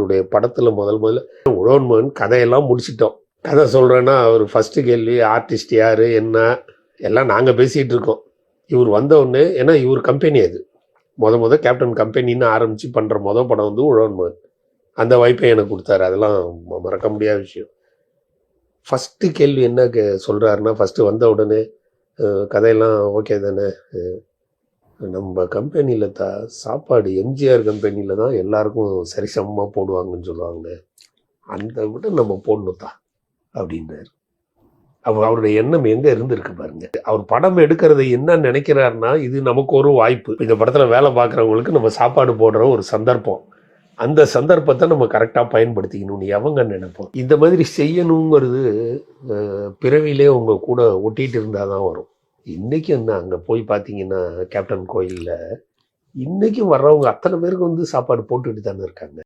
அவருடைய படத்தில் முதல்ல உழவன் மகன் கதையெல்லாம் முடிச்சிட்டோம். கதை சொல்கிறேன்னா அவர் ஃபஸ்ட்டு கேள்வி ஆர்டிஸ்ட் யார் என்ன எல்லாம் நாங்கள் பேசிகிட்டு இருக்கோம். இவர் வந்தவுடனே, ஏன்னா இவர் கம்பெனி அது கேப்டன் கம்பெனின்னு ஆரம்பித்து பண்ணுற படம் வந்து உழவன் மகன். அந்த வாய்ப்பை எனக்கு கொடுத்தாரு. அதெல்லாம் மறக்க முடியாத விஷயம். ஃபஸ்ட்டு கேள்வி என்ன சொல்கிறாருன்னா, ஃபஸ்ட்டு வந்த உடனே கதையெல்லாம் ஓகே தானே, நம்ம கம்பெனியில் சாப்பாடு எம்ஜிஆர் கம்பெனியில் தான் எல்லாருக்கும் சரிசமமாக போடுவாங்கன்னு சொல்லுவாங்க, அந்த விட நம்ம போடணும் அப்படின்றார். அவருடைய எண்ணம் எங்கே இருந்திருக்கு பாருங்க. அவர் படம் எடுக்கிறத என்ன நினைக்கிறாருன்னா, இது நமக்கு ஒரு வாய்ப்பு. இந்த படத்தில் வேலை பார்க்குறவங்களுக்கு நம்ம சாப்பாடு போடுற ஒரு சந்தர்ப்பம். அந்த சந்தர்ப்பத்தை நம்ம கரெக்டாக பயன்படுத்திக்கணும்னு எவங்க நினைப்போம். இந்த மாதிரி செய்யணுங்கிறது பிறவிலே உங்கள் கூட ஒட்டிகிட்டு இருந்தால் தான் வரும். இன்றைக்கி என்ன, அங்கே போய் பார்த்தீங்கன்னா கேப்டன் கோயிலில் இன்றைக்கும் வர்றவங்க அத்தனை பேருக்கு வந்து சாப்பாடு போட்டுக்கிட்டு தானே இருக்காங்க.